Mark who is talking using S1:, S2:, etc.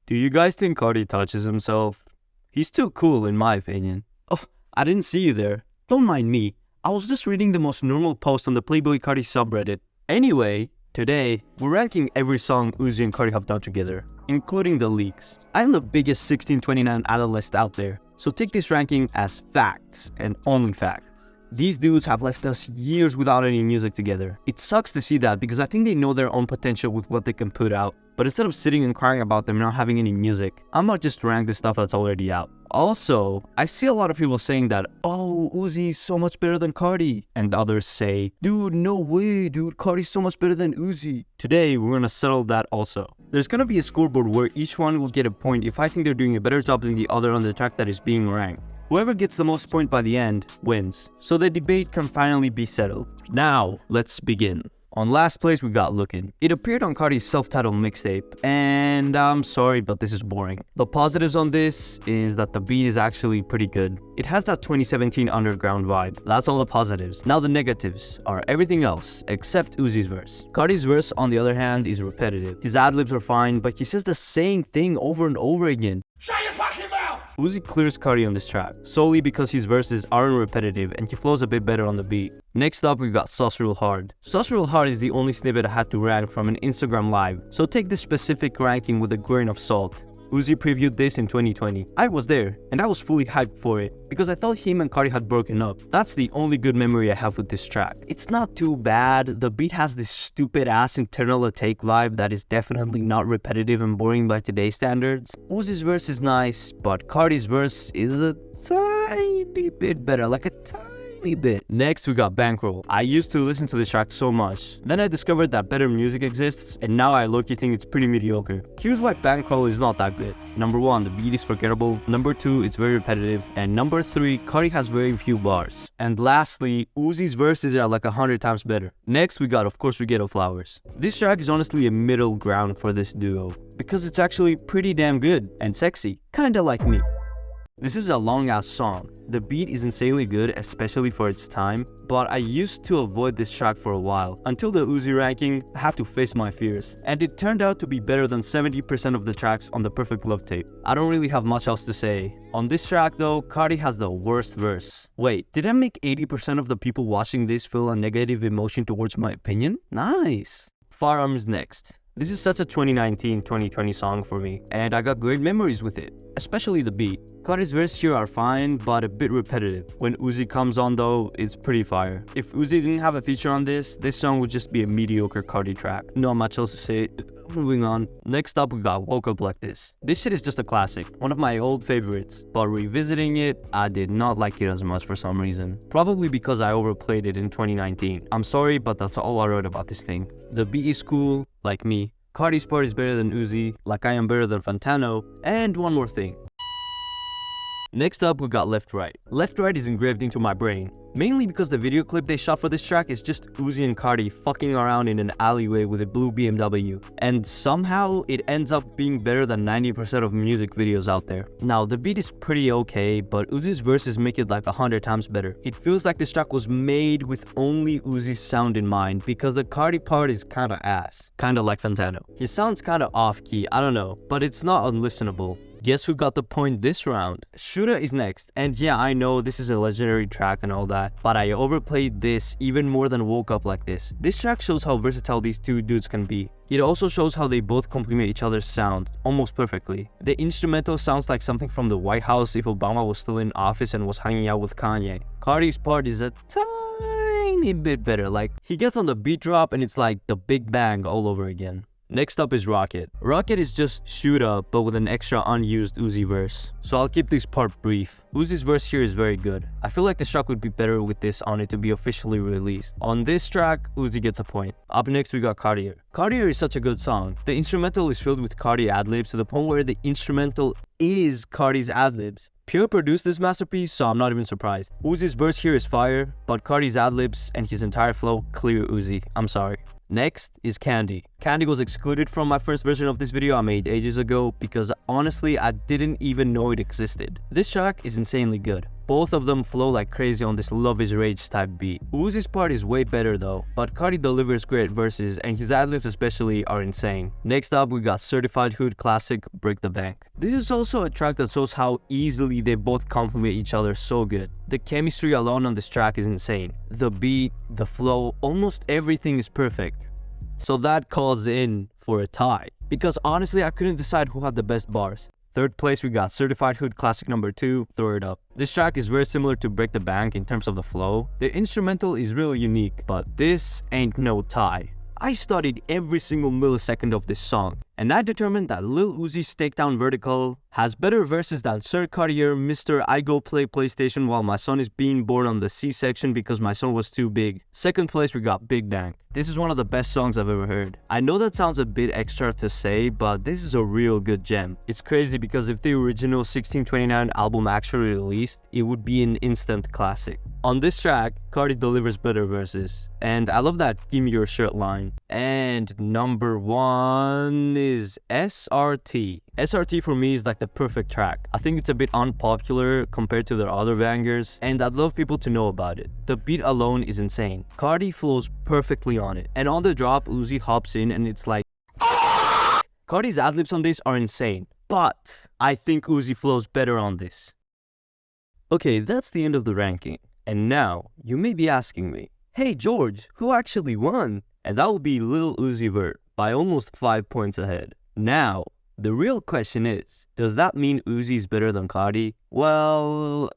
S1: Do you guys think Carti touches himself? He's too cool in my opinion. Oh, I didn't see you there. Don't mind me. I was just reading the most normal post on the Playboi Carti subreddit. Anyway, today, we're ranking every song Uzi and Carti have done together, including the leaks. I'm the biggest 1629 analyst out there, so take this ranking as facts and only facts. These dudes have left us years without any music together. It sucks to see that because I think they know their own potential with what they can put out. But instead of sitting and crying about them not having any music, I might just rank the stuff that's already out. Also, I see a lot of people saying that, oh, Uzi's so much better than Carti. And others say, dude, no way, dude, Carti's so much better than Uzi. Today, we're gonna settle that also. There's gonna be a scoreboard where each one will get a point if I think they're doing a better job than the other on the track that is being ranked. Whoever gets the most points by the end wins, so the debate can finally be settled. Now, let's begin. On last place, we got Lookin'. It appeared on Carti's self-titled mixtape, and I'm sorry, but this is boring. The positives on this is that the beat is actually pretty good. It has that 2017 underground vibe. That's all the positives. Now the negatives are everything else except Uzi's verse. Carti's verse, on the other hand, is repetitive. His ad-libs are fine, but he says the same thing over and over again. Shut your fucking mouth! Uzi clears Carti on this track, solely because his verses aren't repetitive and he flows a bit better on the beat. Next up, we've got Sauce Real Hard. Sauce Real Hard is the only snippet I had to rank from an Instagram live, so take this specific ranking with a grain of salt. Uzi previewed this in 2020. I was there, and I was fully hyped for it, because I thought him and Carti had broken up. That's the only good memory I have with this track. It's not too bad, the beat has this stupid ass internal attack vibe that is definitely not repetitive and boring by today's standards. Uzi's verse is nice, but Carti's verse is a tiny bit better, like a tiny bit. Next, we got Bankroll. I used to listen to this track so much. Then I discovered that better music exists, and now I low-key think it's pretty mediocre. Here's why Bankroll is not that good. Number 1, the beat is forgettable. Number 2, it's very repetitive. And number 3, Carti has very few bars. And lastly, Uzi's verses are like 100 times better. Next, we got, of course, Ghetto Flowers. This track is honestly a middle ground for this duo, because it's actually pretty damn good and sexy, kinda like me. This is a long-ass song. The beat is insanely good, especially for its time, but I used to avoid this track for a while. Until the Uzi ranking, I had to face my fears, and it turned out to be better than 70% of the tracks on the Perfect Love tape. I don't really have much else to say. On this track though, Carti has the worst verse. Wait, did I make 80% of the people watching this feel a negative emotion towards my opinion? Nice! Firearms next. This is such a 2019-2020 song for me, and I got great memories with it, especially the beat. Carti's verses here are fine, but a bit repetitive. When Uzi comes on though, it's pretty fire. If Uzi didn't have a feature on this song would just be a mediocre Carti track. Not much else to say. Moving on. Next up, we got Woke Up Like This. This shit is just a classic, one of my old favorites, but revisiting it, I did not like it as much for some reason. Probably because I overplayed it in 2019. I'm sorry, but that's all I wrote about this thing. The beat is cool, like me. Carti's part is better than Uzi, like I am better than Fantano, and one more thing. Next up, we got Left Right. Left Right is engraved into my brain, mainly because the video clip they shot for this track is just Uzi and Carti fucking around in an alleyway with a blue BMW, and somehow it ends up being better than 90% of music videos out there. Now, the beat is pretty okay, but Uzi's verses make it like 100 times better. It feels like this track was made with only Uzi's sound in mind, because the Carti part is kinda ass, kinda like Fantano. His sound's kinda off-key, I don't know, but it's not unlistenable. Guess who got the point this round? Shooter is next, and yeah, I know this is a legendary track and all that, but I overplayed this even more than Woke Up Like This. This track shows how versatile these two dudes can be. It also shows how they both complement each other's sound almost perfectly. The instrumental sounds like something from the White House if Obama was still in office and was hanging out with Kanye. Carti's part is a tiny bit better, like he gets on the beat drop and it's like the Big Bang all over again. Next up is Rocket. Rocket is just Shoot Up but with an extra unused Uzi verse, so I'll keep this part brief. Uzi's verse here is very good. I feel like the track would be better with this on it to be officially released. On this track, Uzi gets a point. Up next we got Cartier. Cartier is such a good song. The instrumental is filled with Carti ad-libs to the point where the instrumental is Carti's ad-libs. Pure produced this masterpiece, so I'm not even surprised. Uzi's verse here is fire, but Carti's ad-libs and his entire flow clear Uzi. I'm sorry. Next is Candy. Candy was excluded from my first version of this video I made ages ago because honestly I didn't even know it existed. This track is insanely good. Both of them flow like crazy on this Love Is Rage type beat. Uzi's part is way better though, but Carti delivers great verses and his adlibs especially are insane. Next up we got Certified Hood classic Break the Bank. This is also a track that shows how easily they both complement each other so good. The chemistry alone on this track is insane. The beat, the flow, almost everything is perfect. So that calls in for a tie. Because honestly I couldn't decide who had the best bars. Third place we got Certified Hood Classic number 2, Throw It Up. This track is very similar to Break the Bank in terms of the flow. The instrumental is really unique, but this ain't no tie. I studied every single millisecond of this song, and I determined that Lil Uzi's Takedown Vertical has better verses than Sir Cartier, Mr. I Go Play PlayStation while my son is being born on the C-section because my son was too big. Second place we got Big Bang. This is one of the best songs I've ever heard. I know that sounds a bit extra to say, but this is a real good gem. It's crazy because if the original 1629 album actually released, it would be an instant classic. On this track, Carti delivers better verses, and I love that "Give Me Your Shirt" line. And number 1 is SRT. SRT for me is like the perfect track. I think it's a bit unpopular compared to their other bangers, and I'd love people to know about it. The beat alone is insane. Carti flows perfectly on it, and on the drop Uzi hops in and it's like Carti's adlibs on this are insane, but I think Uzi flows better on this. Okay, that's the end of the ranking. And now, you may be asking me, hey George, who actually won? And that will be Lil Uzi Vert, by almost 5 points ahead. Now, the real question is, does that mean Uzi is better than Carti? Well,